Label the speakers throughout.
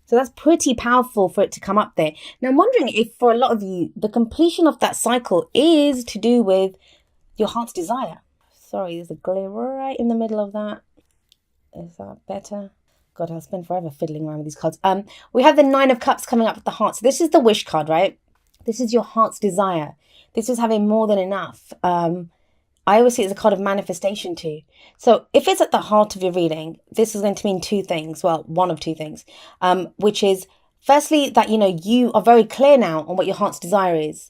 Speaker 1: So that's pretty powerful for it to come up there. Now, I'm wondering if for a lot of you, the completion of that cycle is to do with your heart's desire. Sorry, there's a glare right in the middle of that. Is that better? God, I'll spend forever fiddling around with these cards. We have the Nine of Cups coming up with the heart. So this is the wish card, right? This is your heart's desire. This is having more than enough. I always see it as a card of manifestation too. So if it's at the heart of your reading, this is going to mean two things. Well, one of two things, which is firstly that, you are very clear now on what your heart's desire is.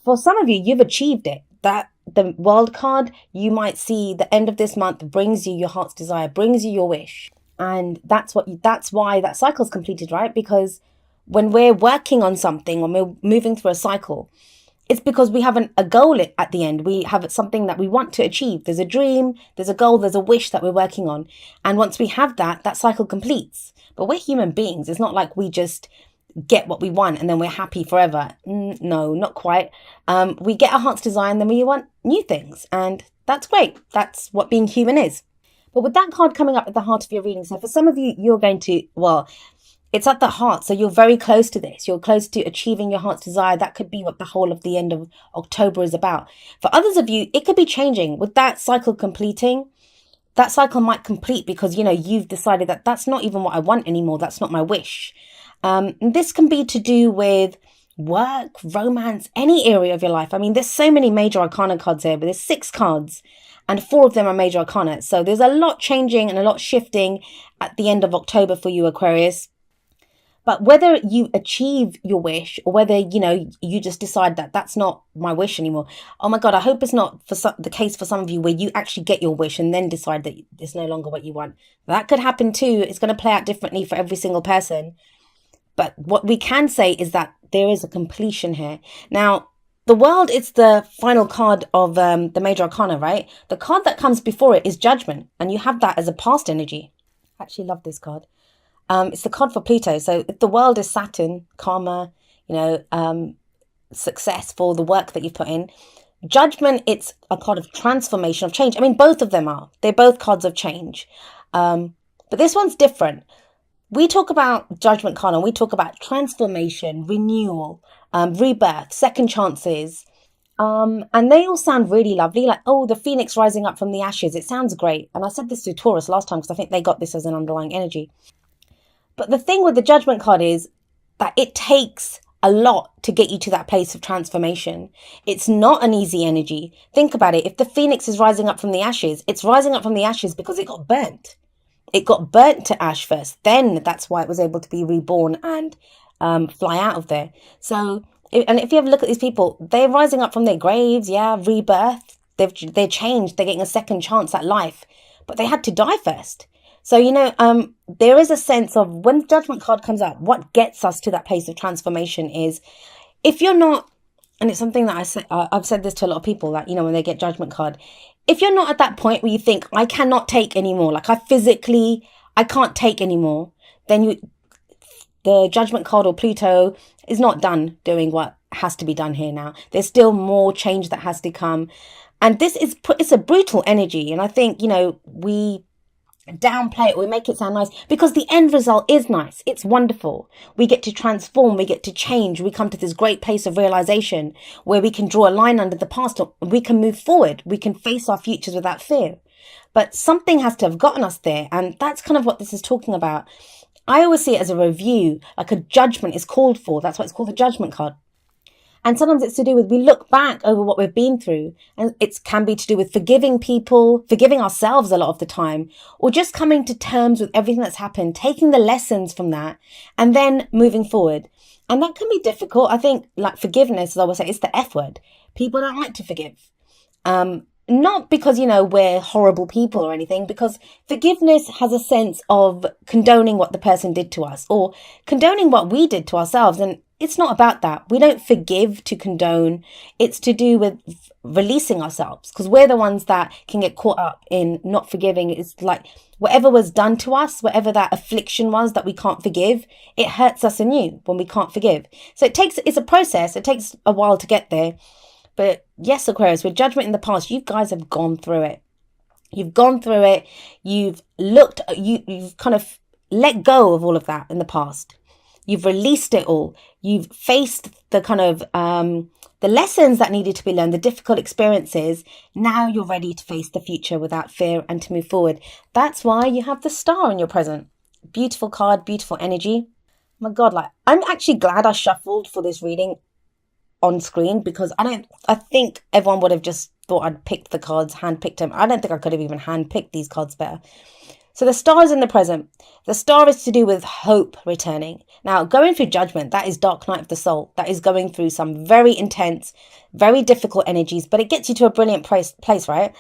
Speaker 1: For some of you, you've achieved it. That the World card, you might see the end of this month brings you your heart's desire, brings you your wish. And that's why that cycle's completed, right? Because when we're working on something, when we're moving through a cycle, it's because we have a goal at the end. We have something that we want to achieve. There's a dream, there's a goal, there's a wish that we're working on. And once we have that cycle completes. But we're human beings. It's not like we just get what we want and then we're happy forever. No, not quite. We get our heart's desire and then we want new things. And that's great. That's what being human is. But with that card coming up at the heart of your reading, so for some of you, you're going to, it's at the heart. So you're very close to this. You're close to achieving your heart's desire. That could be what the whole of the end of October is about. For others of you, it could be changing. With that cycle completing, that cycle might complete because, you've decided that that's not even what I want anymore. That's not my wish. This can be to do with work, romance, any area of your life. I mean, there's so many major arcana cards here, but there's 6 cards and 4 of them are major arcana. So there's a lot changing and a lot shifting at the end of October for you, Aquarius. But whether you achieve your wish or whether, you just decide that that's not my wish anymore. Oh my God, I hope it's not the case for some of you where you actually get your wish and then decide that it's no longer what you want. That could happen too. It's going to play out differently for every single person. But what we can say is that there is a completion here. Now, the World, it's the final card of the major arcana, right? The card that comes before it is Judgment. And you have that as a past energy. I actually love this card. It's the card for Pluto. So if the World is Saturn, karma, successful, the work that you've put in. Judgment, it's a card of transformation, of change. I mean, both of them are. They're both cards of change. But this one's different. We talk about Judgment card and we talk about transformation, renewal, rebirth, second chances. And they all sound really lovely. Like, the phoenix rising up from the ashes. It sounds great. And I said this to Taurus last time because I think they got this as an underlying energy. But the thing with the Judgment card is that it takes a lot to get you to that place of transformation. It's not an easy energy. Think about it. If the phoenix is rising up from the ashes, it's rising up from the ashes because it got burnt. It got burnt to ash first. Then that's why it was able to be reborn and fly out of there. So, if you have a look at these people, they're rising up from their graves. Yeah, rebirth. They're changed. They're getting a second chance at life. But they had to die first. So, there is a sense of when the Judgment card comes out, what gets us to that place of transformation is if you're not, and it's something that I've said this to a lot of people that, when they get Judgment card, if you're not at that point where you think, I cannot take anymore, like I can't take anymore, then the Judgment card or Pluto is not done doing what has to be done here now. There's still more change that has to come. And it's a brutal energy. And I think, we downplay it, we make it sound nice because the end result is nice. It's wonderful. We get to transform, we get to change, we come to this great place of realization where we can draw a line under the past, we can move forward, we can face our futures without fear. But something has to have gotten us there, and that's kind of what this is talking about. I always see it as a review, like a judgment is called for. That's why it's called the Judgment card. And sometimes it's to do with, we look back over what we've been through, and it can be to do with forgiving people, forgiving ourselves a lot of the time, or just coming to terms with everything that's happened, taking the lessons from that and then moving forward. And that can be difficult. I think like forgiveness, as I always say, it's the F word. People don't like to forgive. Not because, we're horrible people or anything, because forgiveness has a sense of condoning what the person did to us or condoning what we did to ourselves. And it's not about that. We don't forgive to condone. It's to do with releasing ourselves because we're the ones that can get caught up in not forgiving. It's like whatever was done to us, whatever that affliction was that we can't forgive, it hurts us anew when we can't forgive. So it's a process. It takes a while to get there. But yes, Aquarius, with Judgment in the past, you guys have gone through it. You've gone through it. You've kind of let go of all of that in the past. You've released it all. You've faced the kind of the lessons that needed to be learned, the difficult experiences. Now you're ready to face the future without fear and to move forward. That's why you have the Star in your present. Beautiful card, beautiful energy. Oh my God, like, I'm actually glad I shuffled for this reading on screen, because I think everyone would have just thought I'd picked the cards, handpicked them. I don't think I could have even handpicked these cards better. So the Star is in the present. The Star is to do with hope returning. Now, going through Judgment, that is dark night of the soul. That is going through some very intense, very difficult energies, but it gets you to a brilliant place, right?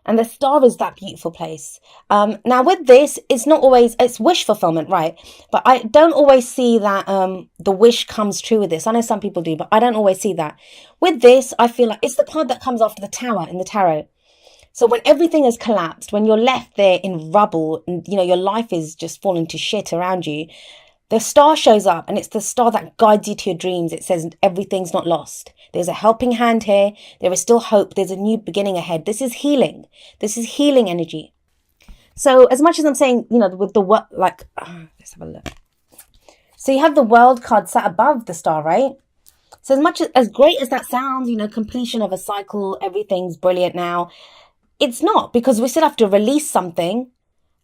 Speaker 1: And the Star is that beautiful place. Now with this, it's not always, it's wish fulfillment, right? But I don't always see that the wish comes true with this. I know some people do, but I don't always see that. With this, I feel like it's the card that comes after the Tower in the tarot. So when everything has collapsed, when you're left there in rubble and, you know, your life is just falling to shit around you, the Star shows up, and it's the Star that guides you to your dreams. It says everything's not lost. There's a helping hand here. There is still hope. There's a new beginning ahead. This is healing. This is healing energy. So as much as I'm saying, you know, with the what, like, let's have a look. So you have the World card sat above the Star, right? So as great as that sounds, you know, completion of a cycle, everything's brilliant now. It's not, because we still have to release something.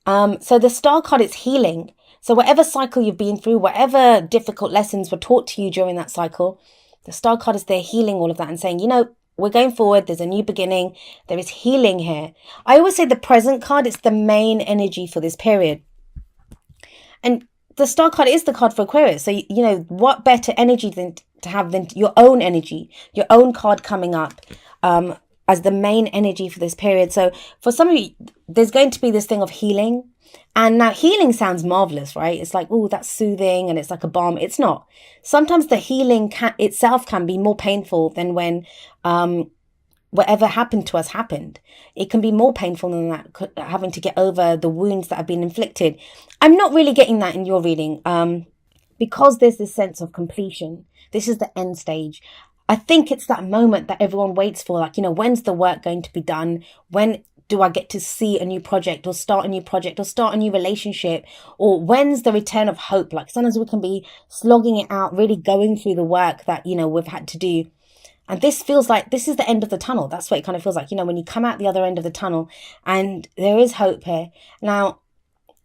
Speaker 1: So the Star card is healing. So whatever cycle you've been through, whatever difficult lessons were taught to you during that cycle, the Star card is there healing all of that and saying, you know, we're going forward. There's a new beginning. There is healing here. I always say the present card, it's the main energy for this period. And the Star card is the card for Aquarius. So, you know, what better energy than to have than your own energy, your own card coming up as the main energy for this period. So for some of you, there's going to be this thing of healing. And now healing sounds marvelous, right? It's like, oh, that's soothing and it's like a balm. It's not. Sometimes the healing itself can be more painful than when whatever happened to us happened. It can be more painful than that, having to get over the wounds that have been inflicted. I'm not really getting that in your reading because there's this sense of completion. This is the end stage. I think it's that moment that everyone waits for, like, you know, when's the work going to be done? When do I get to see a new project or start a new project or start a new relationship? Or when's the return of hope? Like, sometimes we can be slogging it out, really going through the work that, you know, we've had to do. And this feels like this is the end of the tunnel. That's what it kind of feels like, you know, when you come out the other end of the tunnel, and there is hope here. Now,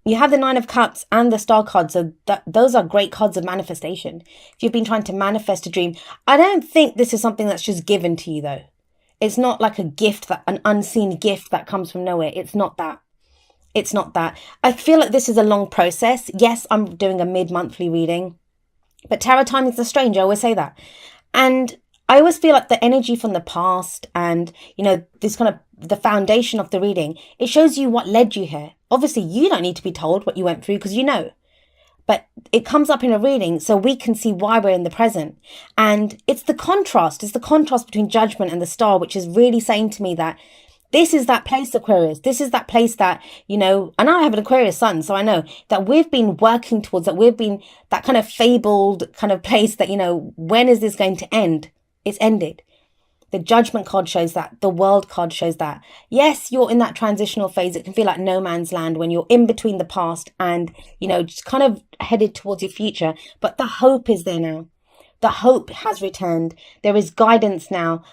Speaker 1: you have the Nine of Cups and the Star card. So those are great cards of manifestation. If you've been trying to manifest a dream, I don't think this is something that's just given to you, though. It's not like a gift, an unseen gift that comes from nowhere. It's not that. It's not that. I feel like this is a long process. Yes, I'm doing a mid-monthly reading, but tarot timings are strange. I always say that. And I always feel like the energy from the past and, you know, this kind of the foundation of the reading, it shows you what led you here. Obviously, you don't need to be told what you went through because you know. But it comes up in a reading so we can see why we're in the present. And it's the contrast. It's the contrast between Judgment and the Star, which is really saying to me that this is that place, Aquarius. This is that place that, you know, and I have an Aquarius sun, so I know that we've been working towards, that we've been that kind of fabled kind of place that, you know, when is this going to end? It's ended. The Judgment card shows that. The World card shows that. Yes, you're in that transitional phase. It can feel like no man's land when you're in between the past and, you know, just kind of headed towards your future. But the hope is there now. The hope has returned. There is guidance now.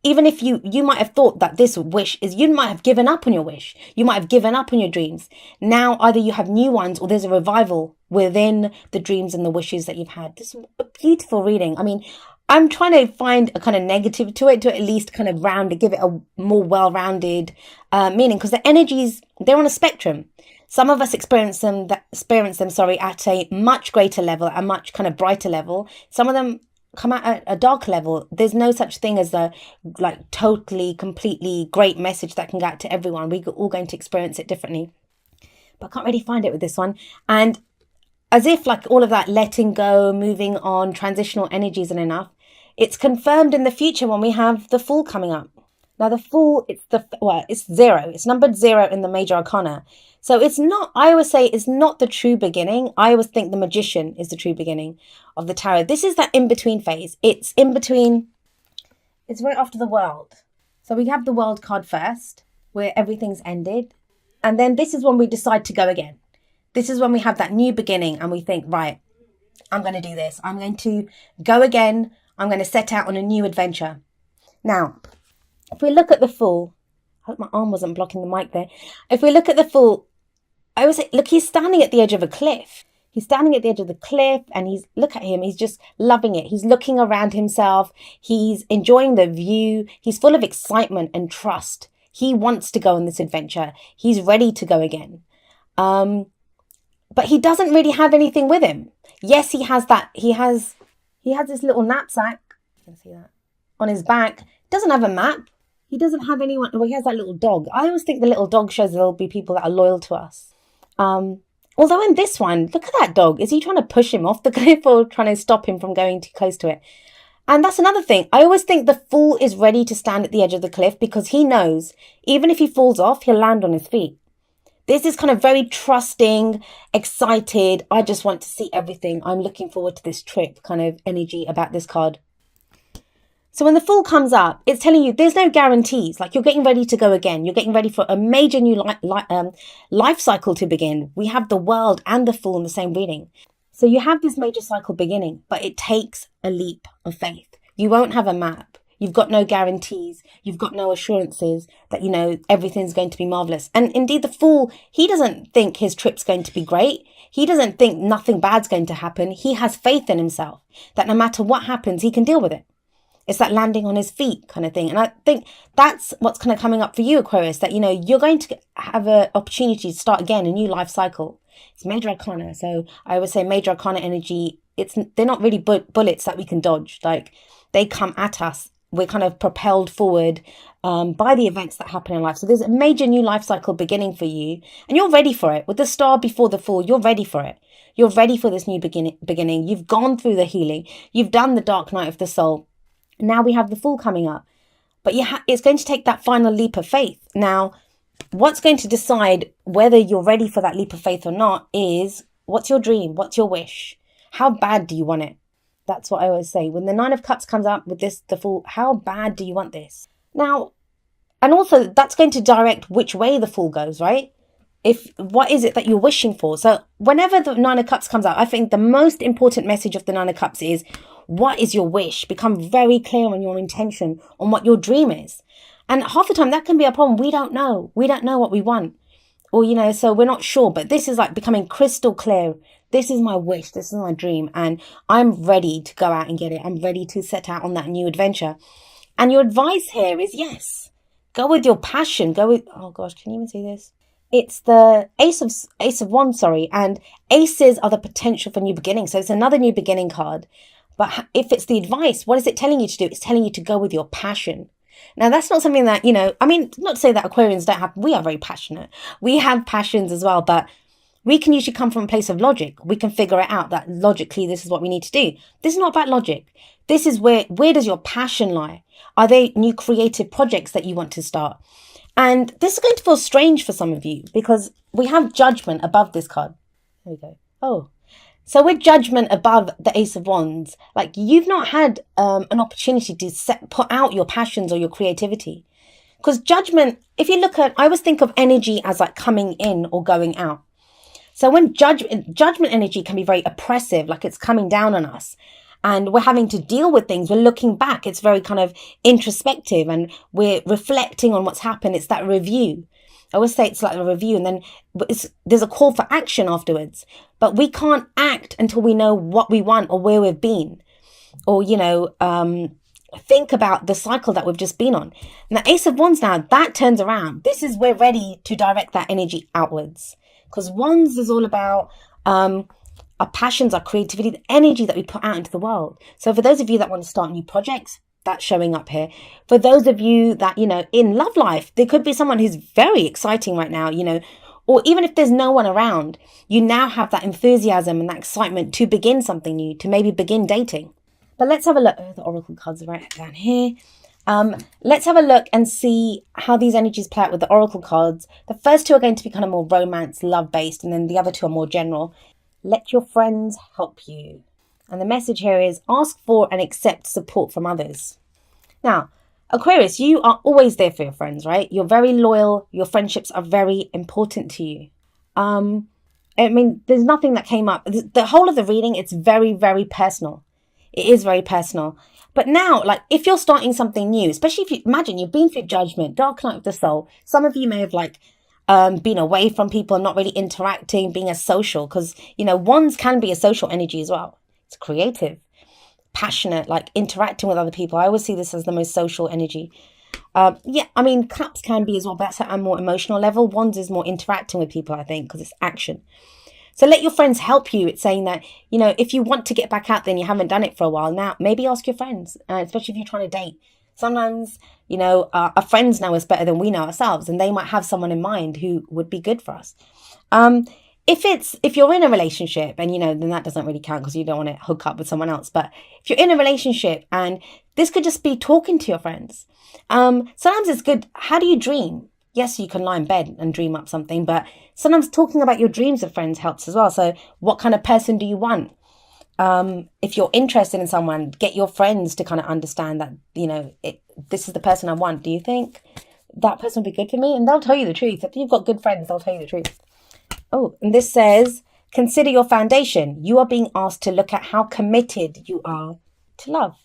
Speaker 1: Even if you might have thought that this wish is, you might have given up on your wish. You might have given up on your dreams. Now, either you have new ones or there's a revival within the dreams and the wishes that you've had. This is a beautiful reading. I mean, I'm trying to find a kind of negative to it, to at least kind of give it a more well-rounded meaning, because the energies, they're on a spectrum. Some of us experience them at a much greater level, a much kind of brighter level. Some of them come out at a dark level. There's no such thing as a like totally, completely great message that can get out to everyone. We're all going to experience it differently. But I can't really find it with this one. And as if like all of that letting go, moving on, transitional energy isn't enough, it's confirmed in the future when we have the Fool coming up. Now the Fool, it's 0. It's numbered 0 in the major arcana. So it's not, I always say it's not the true beginning. I always think the Magician is the true beginning of the tarot. This is that in-between phase. It's in between, it's right after the World. So we have the World card first, where everything's ended. And then this is when we decide to go again. This is when we have that new beginning and we think, right, I'm going to do this. I'm going to go again. I'm going to set out on a new adventure. Now, if we look at the Fool, I hope my arm wasn't blocking the mic there. If we look at the Fool, I always say, look, he's standing at the edge of a cliff. He's standing at the edge of the cliff and look at him. He's just loving it. He's looking around himself. He's enjoying the view. He's full of excitement and trust. He wants to go on this adventure. He's ready to go again. But he doesn't really have anything with him. Yes, he has this little knapsack. You can see that on his back. Doesn't have a map. He doesn't have anyone. Well, he has that little dog. I always think the little dog shows there'll be people that are loyal to us. Although in this one, look at that dog. Is he trying to push him off the cliff or trying to stop him from going too close to it? And that's another thing. I always think the Fool is ready to stand at the edge of the cliff because he knows even if he falls off, he'll land on his feet. This is kind of very trusting, excited. I just want to see everything. I'm looking forward to this trip kind of energy about this card. So when the Fool comes up, it's telling you there's no guarantees. Like you're getting ready to go again. You're getting ready for a major new life cycle to begin. We have the World and the Fool in the same reading. So you have this major cycle beginning, but it takes a leap of faith. You won't have a map. You've got no guarantees. You've got no assurances that, everything's going to be marvelous. And indeed, the Fool, he doesn't think his trip's going to be great. He doesn't think nothing bad's going to happen. He has faith in himself that no matter what happens, he can deal with it. It's that landing on his feet kind of thing. And I think that's what's kind of coming up for you, Aquarius, that, you're going to have an opportunity to start again, a new life cycle. It's major arcana. So I always say major arcana energy, they're not really bullets that we can dodge. Like they come at us. We're kind of propelled forward by the events that happen in life. So there's a major new life cycle beginning for you and you're ready for it. With the Star before the Fool, you're ready for it. You're ready for this new beginning. You've gone through the healing. You've done the dark night of the soul. Now we have the Fool coming up. But it's going to take that final leap of faith. Now, what's going to decide whether you're ready for that leap of faith or not is what's your dream? What's your wish? How bad do you want it? That's what I always say. When the Nine of Cups comes up with the Fool, how bad do you want this? Now, and also that's going to direct which way the Fool goes, right? What is it that you're wishing for? So whenever the Nine of Cups comes out, I think the most important message of the Nine of Cups is, what is your wish? Become very clear on your intention, on what your dream is. And half the time that can be a problem. We don't know. We don't know what we want. Or, so we're not sure. But this is like becoming crystal clear. This is my wish. This is my dream. And I'm ready to go out and get it. I'm ready to set out on that new adventure. And your advice here is, yes, go with your passion. Oh gosh, can you even see this? It's the Ace of Wands, and aces are the potential for new beginning. So it's another new beginning card. But if it's the advice, what is it telling you to do? It's telling you to go with your passion. Now, that's not something that, not to say that Aquarians don't have, we are very passionate. We have passions as well, but we can usually come from a place of logic. We can figure it out that logically, this is what we need to do. This is not about logic. This is where does your passion lie? Are there new creative projects that you want to start? And this is going to feel strange for some of you because we have Judgment above this card. There we go. Oh, so with Judgment above the Ace of Wands, like you've not had an opportunity to put out your passions or your creativity. Because Judgment, if you look at, I always think of energy as like coming in or going out. So when judgment energy can be very oppressive, like it's coming down on us and we're having to deal with things. We're looking back. It's very kind of introspective and we're reflecting on what's happened. It's that review. I always say it's like a review and then there's a call for action afterwards. But we can't act until we know what we want or where we've been or, think about the cycle that we've just been on. And the Ace of Wands now, that turns around. This is we're ready to direct that energy outwards. Because Wands is all about our passions, our creativity, the energy that we put out into the world. So for those of you that want to start new projects, that's showing up here. For those of you that, in love life, there could be someone who's very exciting right now, or even if there's no one around, you now have that enthusiasm and that excitement to begin something new, to maybe begin dating. But let's have a look. Oh, the Oracle cards are right down here. Let's have a look and see how these energies play out with the Oracle cards. The first two are going to be kind of more romance, love-based, and then the other two are more general. Let your friends help you. And the message here is ask for and accept support from others. Now, Aquarius, you are always there for your friends, right? You're very loyal. Your friendships are very important to you. I mean, there's nothing that came up. The whole of the reading, it's very, very personal. It is very personal. But now, like, if you're starting something new, especially if you imagine you've been through judgment, dark night of the soul, some of you may have like been away from people, not really interacting, being as social, because wands can be a social energy as well. It's creative, passionate, like interacting with other people. I always see this as the most social energy. Yeah, I mean, cups can be as well, but that's at a more emotional level. Wands is more interacting with people, I think, because it's action. So let your friends help you. It's saying that, if you want to get back out there and you haven't done it for a while now, maybe ask your friends, especially if you're trying to date. Sometimes, our friends know us better than we know ourselves, and they might have someone in mind who would be good for us. If you're in a relationship and, then that doesn't really count because you don't want to hook up with someone else. But if you're in a relationship, and this could just be talking to your friends. Sometimes it's good. How do you dream? Yes, you can lie in bed and dream up something, but sometimes talking about your dreams with friends helps as well. So what kind of person do you want? If you're interested in someone, get your friends to kind of understand that, this is the person I want. Do you think that person would be good for me? And they'll tell you the truth. If you've got good friends, they'll tell you the truth. Oh, and this says, consider your foundation. You are being asked to look at how committed you are to love.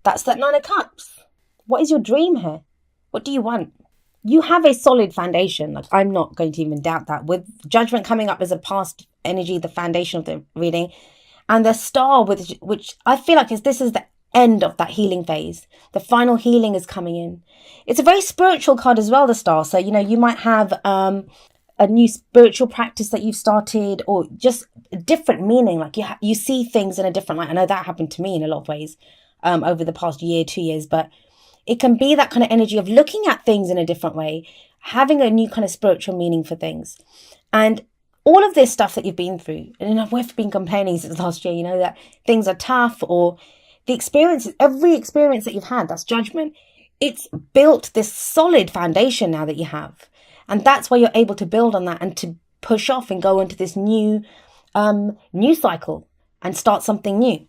Speaker 1: That's that Nine of Cups. What is your dream here? What do you want? You have a solid foundation. Like, I'm not going to even doubt that. With judgment coming up as a past energy, the foundation of the reading, and the star, which I feel like this is the end of that healing phase. The final healing is coming in. It's a very spiritual card as well, the star. So, you might have a new spiritual practice that you've started, or just a different meaning. Like you see things in a different light. I know that happened to me in a lot of ways over the past year, 2 years, but it can be that kind of energy of looking at things in a different way, having a new kind of spiritual meaning for things. And all of this stuff that you've been through, and we've been complaining since last year, that things are tough, or the experiences, every experience that you've had, that's judgment. It's built this solid foundation now that you have. And that's why you're able to build on that and to push off and go into this new cycle and start something new.